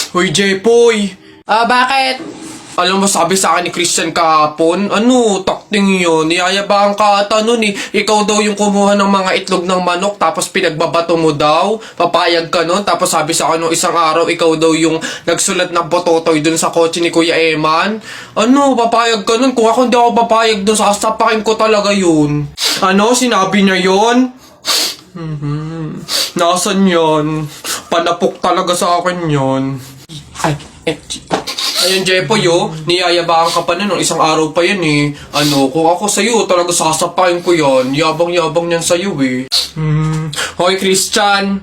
Hoy, Jepoy! Bakit? Alam mo, sabi sa akin ni Christian kahapon, takting yun, niyayabang ka ata nun eh. Ikaw daw yung kumuha ng mga itlog ng manok, tapos pinagbabato mo daw, papayag ka nun, tapos sabi sa akin nung isang araw, ikaw daw yung nagsulat ng bototoy dun sa kotse ni Kuya Eman. Papayag ka nun? Kung ako hindi ako papayag dun, sasapakin ko talaga yun. Sinabi niya yun? Nasaan yun? Panapok talaga sa akin yun. Ayun, Jepoy, niyayabaan ka pa na nung isang araw pa yan eh. Kung ako sa'yo, talaga sasapain ko yan. Yabang-yabang niyan sa'yo eh. Hoy, Christian!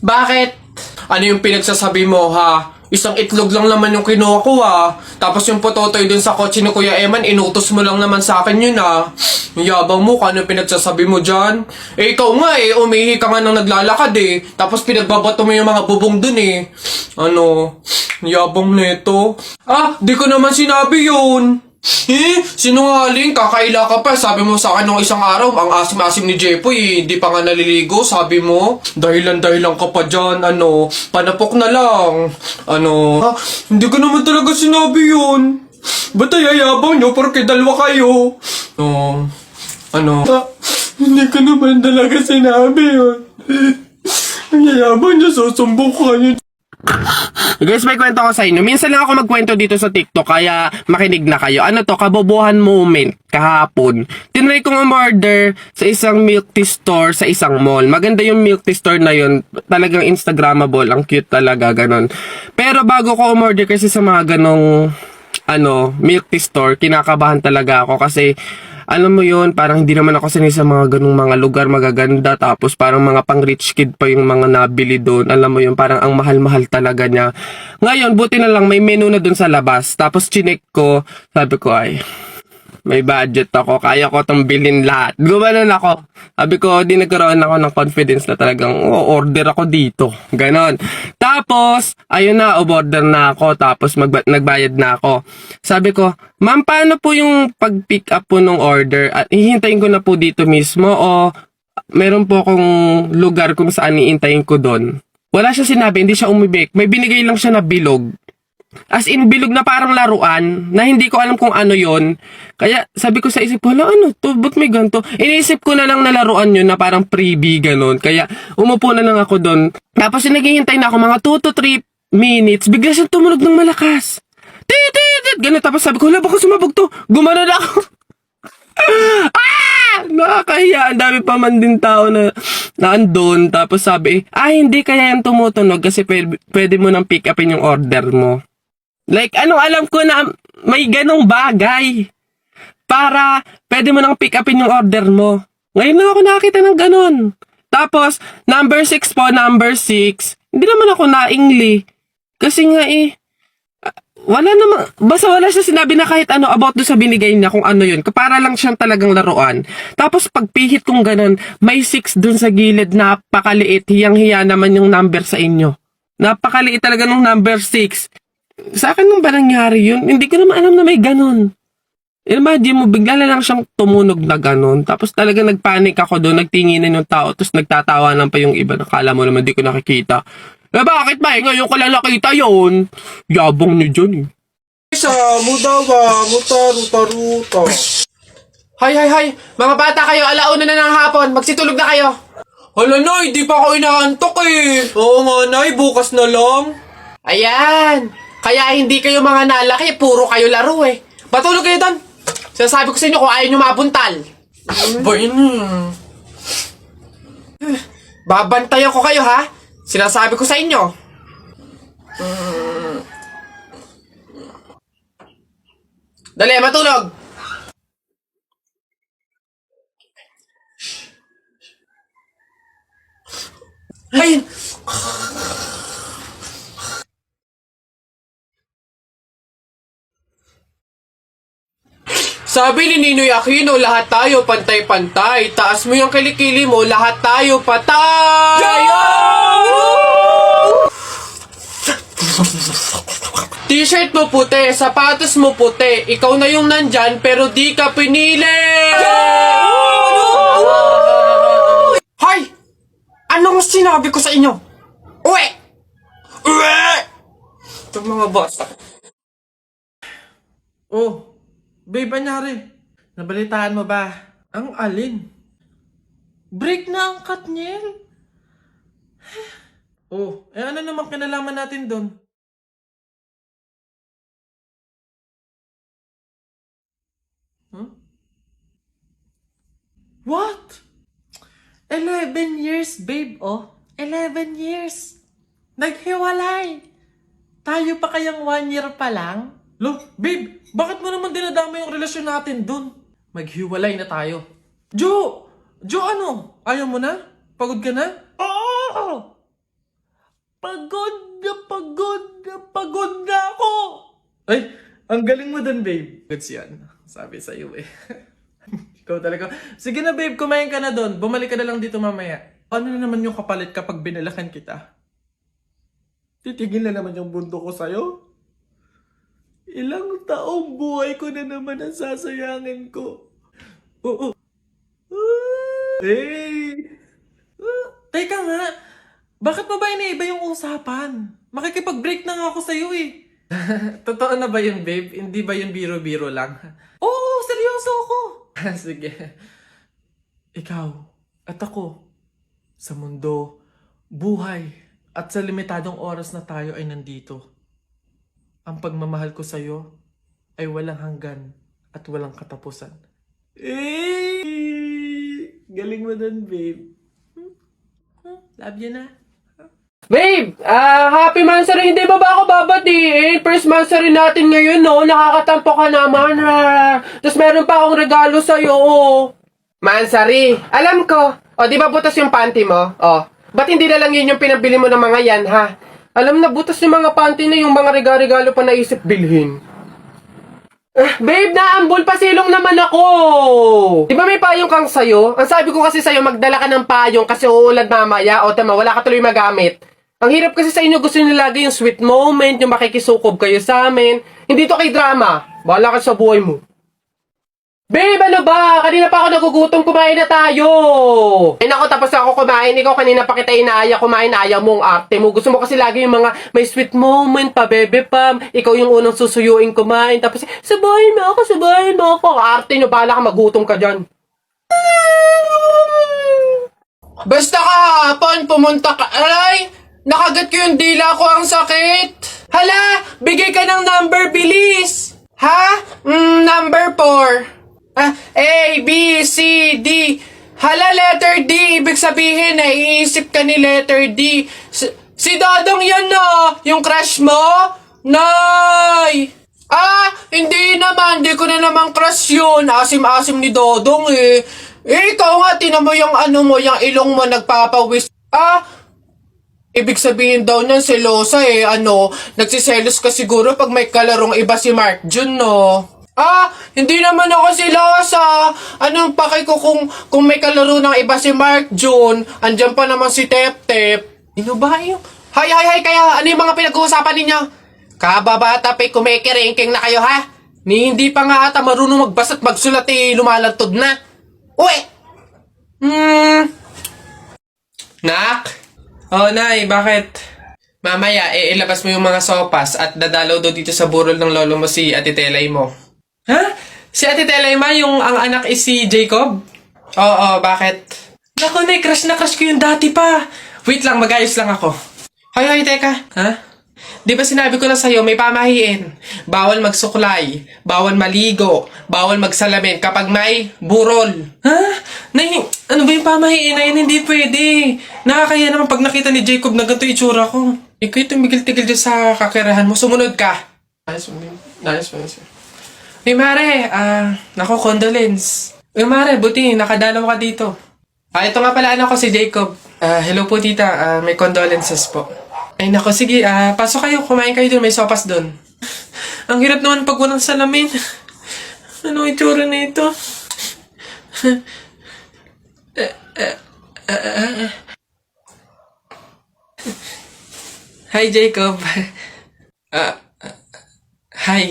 Bakit? Ano yung pinagsasabi mo, ha? Isang itlog lang naman yung kinuha ko, ha? Tapos yung pototoy dun sa kotse ni Kuya Eman, inutos mo lang naman sa akin yun, ha? Yung yabang mo, ano yung pinagsasabi mo dyan? Ikaw nga umihi ka nga nang naglalakad eh. Tapos pinagbabato mo yung mga bubong dun eh. Yabang neto. Di ko naman sinabi yun. Sinungaling, kakaila ka pa. Sabi mo sa akin nung isang araw, ang asim-asim ni Jepoy, hindi pa nga naliligo, sabi mo. Dahilan-dahilan ka pa dyan, panapok na lang. Hindi ko naman talaga sinabi yun. Ba't ayayabang nyo porque dalawa kayo? Hindi ko naman talaga sinabi yun. Ang yayabang nyo, susumbong kayo. Guys, may kwento ko sa inyo. Minsan lang ako magkwento dito sa TikTok, kaya makinig na kayo. Kabobohan moment kahapon. Tinry kong umorder sa isang milk tea store sa isang mall. Maganda yung milk tea store na yun. Talagang Instagrammable. Ang cute talaga, ganon. Pero bago ko umorder kasi sa mga ganong milk tea store, kinakabahan talaga ako kasi alam mo yun, parang hindi naman ako sanay sa mga ganung mga lugar magaganda, tapos parang mga pang rich kid pa yung mga nabili doon. Alam mo yun, parang ang mahal-mahal talaga niya. Ngayon, buti na lang may menu na doon sa labas. Tapos chinek ko, sabi ko may budget ako, kaya ko itong bilhin lahat. Gumanon ako. Sabi ko, di nagkaroon ako ng confidence na talagang order ako dito. Ganon. Tapos, ayun na, order na ako. Tapos, nagbayad na ako. Sabi ko, ma'am, paano po yung pag-pick up po ng order? At hihintayin ko na po dito mismo o meron po akong lugar kung saan iintayin ko doon? Wala siya sinabi, hindi siya umibig. May binigay lang siya na bilog. As in, bilog na parang laruan, na hindi ko alam kung ano yon. Kaya sabi ko sa isip ko, ano to? Ba't may ganito? Iniisip ko na lang na laruan yun na parang freebie, ganon. Kaya umupo na lang ako doon. Tapos naghihintay na ako mga 2 to 3 minutes. Bigla siyang tumunog ng malakas. Tit! Ganon. Tapos sabi ko, baka sumabog to. Gumano na ako. Nakakahiya. Ang dami pa man din tao na andun. Tapos sabi, hindi kaya yan tumutunog kasi pwede mo nang pick upin yung order mo. Like, alam ko na may ganong bagay para pwede mo nang pick upin yung order mo. Ngayon lang ako nakakita ng ganon. Tapos, number 6 po, number 6. Hindi naman ako naingli. Kasi nga wala naman, basta wala siya sinabi na kahit ano about do sa binigay niya kung ano yun. Para lang siyang talagang laruan. Tapos pagpihit kong ganon, may 6 dun sa gilid, napakaliit. Hiyang-hiya naman yung number sa inyo. Napakaliit talaga ng number 6. Sa akin nung ba nangyari yun? Hindi ko naman alam na may ganon. Imagine mo, bigla na lang siyang tumunog na ganon. Tapos talaga nagpanik ako doon, nagtinginan yung tao, tapos nagtatawanan pa yung iba. Nakala mo naman di ko nakikita. Bakit ba? Ngayon ko lang nakita yun. Yabong niyo dyan Sa mudawa, ruta. Hay! Mga bata kayo, alauna na ng hapon. Magsitulog na kayo. Hala, Nay, di pa ako inaantok eh. Oo nga, Nay, bukas na lang. Ayan. Kaya hindi kayo mga nalaki, puro kayo laro eh. Matulog kayo doon. Sinasabi ko sa inyo kung ayaw nyo mabuntal. Ba yun? Babantayan ko kayo ha. Sinasabi ko sa inyo. Dali, matulog. Ay! Sabi ni Ninoy Aquino, lahat tayo pantay-pantay. Taas mo yung kilikili mo, lahat tayo patay! T-shirt mo puti, sapatos mo puti. Ikaw na yung nandyan, pero di ka pinili! Hoy! Anong sinabi ko sa inyo? Uwe! Uwe! Itong mga bata. Oh, babe, anyari? Nabalitaan mo ba? Ang alin? Break na ang Katniel? Oh, ano naman kinalaman natin doon? Huh? What? 11 years, babe, oh. 11 years. Naghiwalay. Tayo pa kayang 1 year pa lang? Lo, babe, bakit mo naman dinadama yung relasyon natin dun? Maghiwalay na tayo. Jo, ano? Ayaw mo na? Pagod ka na? Oo! Pagod na ako! Ay, ang galing mo dun, babe. Goods yan. Sabi sa'yo eh. Ikaw talaga. Sige na, babe, kumain ka na dun. Bumalik ka na lang dito mamaya. Ano na naman yung kapalit kapag binalakan kita? Titigil na naman yung bundo ko sa'yo? Ilang taong buhay ko na naman ang sasayangin ko. Oo. Hey! Teka nga, bakit mo ba iniiba yung usapan? Makikipag-break na nga ako sa'yo eh. Totoo na ba yun, babe? Hindi ba yun biro-biro lang? Oo, seryoso ako. Sige. Ikaw at ako, sa mundo, buhay, at sa limitadong oras na tayo ay nandito. Ang pagmamahal ko sa'yo ay walang hanggan at walang katapusan. Galing mo dun, babe. Love you na. Babe, happy Mansari, hindi ba ako babatiin? First Mansari natin ngayon, no? Nakakatampo ka naman, ha? Tapos meron pa akong regalo sa'yo, oh. Mansari, alam ko. O, di ba butas yung panty mo? O, ba't hindi na lang yun yung pinabili mo ng mga yan, ha? Alam na, butas yung mga panty na yung mga regalo pa naisip bilhin. Babe, naambol pa silong naman ako. Di ba may payong kang sayo? Ang sabi ko kasi sayo, magdala ka ng payong kasi uulan mamaya. O, tama, wala ka tuloy magamit. Ang hirap kasi sa inyo, gusto nyo lagi yung sweet moment, yung makikisukob kayo sa amin. Hindi to kay drama. Bahala ka sa buhay mo. Babe, ano ba? Kanina pa ako nagugutom, kumain na tayo. Ay nako, tapos ako kumain. Ikaw kanina pa kita inaaya kumain, ayaw mong arte mo. Gusto mo kasi lagi yung mga may sweet moment pa, bebe pam. Ikaw yung unang susuyuin kumain. Tapos, sabahin mo ako. Arte nyo, bahala ka, magutom ka dyan. Basta kahapon, pumunta ka. Aray, nakagat ko yung dila ko, ang sakit. Hala, bigay ka ng number, bilis. Ha? Number 4. A, B, C, D. Hala, letter D. Ibig sabihin, naiisip ka ni letter D. Si Dodong yan na. Yung crush mo? Nay! Hindi naman. Hindi ko na naman crush yun. Asim-asim ni Dodong eh. Ikaw nga, tinan mo yung ano mo, yung ilong mo nagpapawis. Ibig sabihin daw niyan, selosa eh. Nagsiselos ka siguro pag may kalarong iba si Mark Jun, no? Hindi naman ako selosa. Anong pakay ko kung may kalaro ng iba si Mark Jun? Andyan pa naman si Tep-Tep. Ano ba yun? Hay, kaya ano yung mga pinag-uusapan ninyo? Kababata pa'y kumikiringking na kayo, ha? Hindi pa nga ata marunong magbasa't magsulat eh, lumalantod na. Uy! Nak? Oh, Nay, bakit? Mamaya, ilabas mo yung mga sopas at dadalaw daw dito sa burol ng lolo mo si Ate Telay mo. Ha? Si Ate Telay ma, yung ang anak is si Jacob? Oo, bakit? Naku, Nay, crush na crush ko yung dati pa. Wait lang, mag-ayos lang ako. Hoy, teka. Ha? Di ba sinabi ko na sa'yo, may pamahiin. Bawal magsuklay, bawal maligo, bawal magsalamin kapag may burol. Ha? Nay, ano ba yung pamahiin na yun? Hindi pwede. Nakakaya naman pag nakita ni Jacob na ganito itsura ko. Ikaw tumigil-tigil dyan sa kakirahan mo. Sumunod ka. Nice. Uy, Mare, naku, condolence. Uy, Mare, buti, nakadalaw ka dito. Ito nga pala, anak ko si Jacob. Hello po, tita. May condolences po. Ay, naku, sige, pasok kayo, kumain kayo dun, may sopas dun. Ang hirap naman pag walang salamin. Ano itsura na ito? Hi, Jacob. Hi.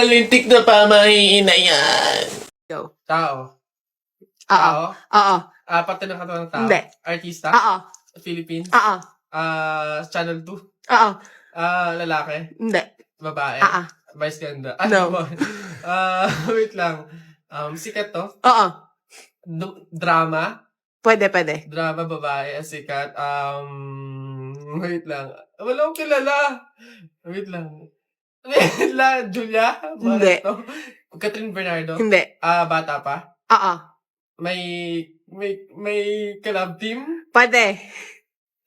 Lintik na pamahiin na yan. Go. Tao. Oo. Oo. Pati ng katawan ng tao. Hindi. Artista? Oo. Philippines? Oo. Channel 2. Oo. Lalaki. Hindi. Babae. Vice ganda. No. Wait lang. Sikat to. Oo. Drama. Pwede. Drama, babae, sikat. Wait lang. Wala akong kilala. Wait lang. Julia? Hindi. Barreto? Catherine Bernardo? Hindi. Bata pa? Oo. May collab team? Pwede.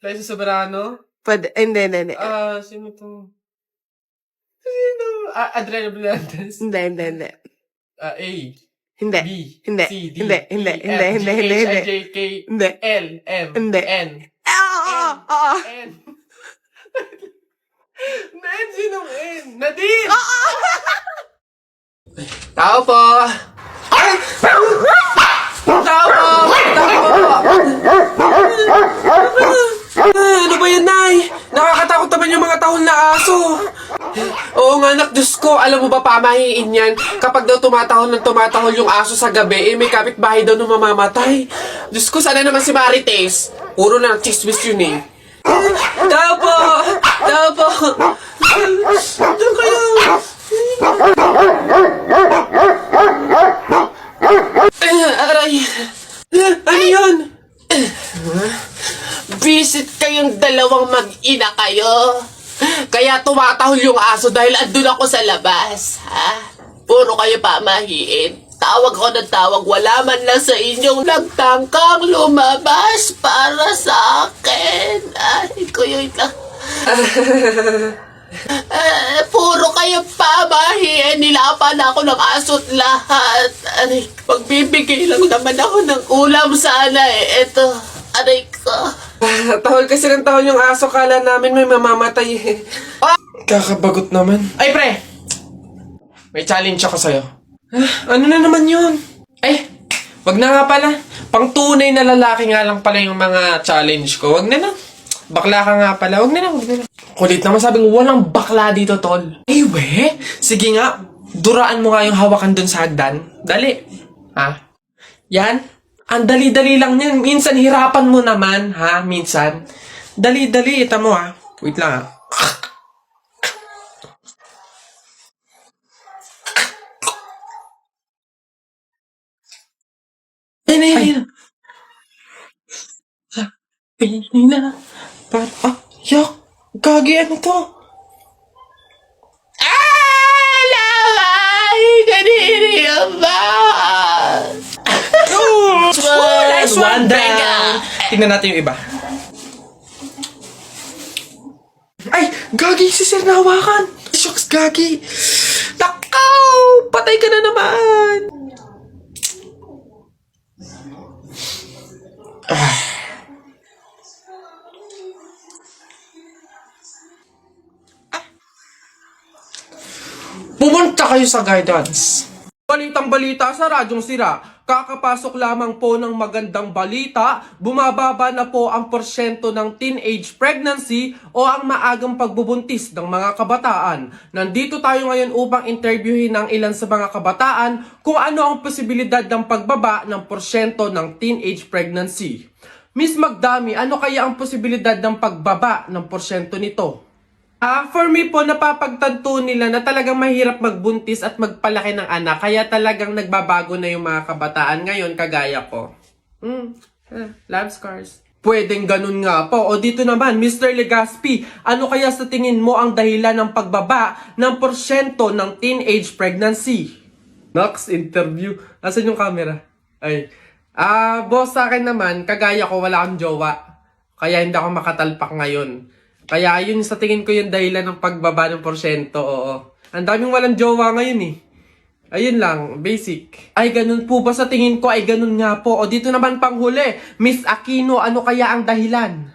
Liza Soberano? Pwede. Hindi. Sino to? Sino? Adriana Blantes? Hindi. A. Hindi. B. Hindi. C. D. Hindi. E, Hindi. F, Hindi. G, Hindi. H, Hindi. I, J, K, Hindi. L, M, Hindi. N, Oo. N. N, sinong N? Nadine! Tao po! Ay! Tao po! Ano ba yan, Nay? Nakakatakot naman yung mga tahol na aso. Oo nga, anak, Diyos ko. Alam mo ba, pamahiin yan. Kapag daw tumatahol yung aso sa gabi, may kapitbahay daw na mamamatay. Diyos ko, sana naman si Marites. Puro na chismis yun eh. Tao po! Diyan kayo! Aray! Ano yun? Visit kayong dalawang mag-ina kayo. Kaya tumatahol yung aso dahil andun ako sa labas, ha? Puro kayo pamahiin. Tawag ko ng tawag, wala man lang sa inyong nagtangkang lumabas para sa akin. Ay, kuyoy lang. Puro kayo pamahiin. Nilapan ako ng aso't lahat. Aray, magbibigay lang naman ako ng ulam sana eh. Eto, aray ko. Tahol kasi ng tahol yung aso. Kala namin may mamamatay eh. Kakabagot naman. Ay, pre! May challenge ako sa'yo. Ano na naman yun? Ay, wag na nga pala. Pang tunay na lalaki nga lang pala yung mga challenge ko. Wag na lang. Bakla ka nga pala. Wag na lang. Kulit naman, sabi ko, walang bakla dito, tol. Eh, we? Sige nga, duraan mo nga yung hawakan dun sa hagdan. Dali. Ha? Yan. Ang dali-dali lang yan. Minsan, hirapan mo naman, ha? Minsan. Dali-dali. Ita mo, ha? Wait lang, ha? Ayun. Ayun na. Yak. Gagi, ano to? Alaway! Kaniri ba? Nice one down. Tingnan natin yung iba. Ay, Gagi, si Sir nahawakan. Shucks, Gagi. Takaw! Patay ka na naman. Pumunta kayo sa guidance. Balitang balita sa Radyong Sira. Kakapasok lamang po ng magandang balita, bumababa na po ang porsyento ng teenage pregnancy o ang maagang pagbubuntis ng mga kabataan. Nandito tayo ngayon upang interviewin ng ilan sa mga kabataan kung ano ang posibilidad ng pagbaba ng porsyento ng teenage pregnancy. Miss Magdami, ano kaya ang posibilidad ng pagbaba ng porsyento nito? For me po, napapagtanto nila na talagang mahirap magbuntis at magpalaki ng anak. Kaya talagang nagbabago na yung mga kabataan ngayon, kagaya ko. Love scars. Pwedeng ganun nga po. O dito naman, Mr. Legaspi, ano kaya sa tingin mo ang dahilan ng pagbaba ng porsyento ng teenage pregnancy? Next interview. Nasaan yung camera? Ay. Boss, sa akin naman, kagaya ko, wala akong jowa. Kaya hindi ako makatalpak ngayon. Kaya yun sa tingin ko yung dahilan ng pagbaba ng porsyento, oo. Ang daming walang jowa ngayon eh. Ayun lang, basic. Ay, ganun po ba sa tingin ko? Ay, ganun nga po. O dito naman panghuli, Miss Aquino, ano kaya ang dahilan?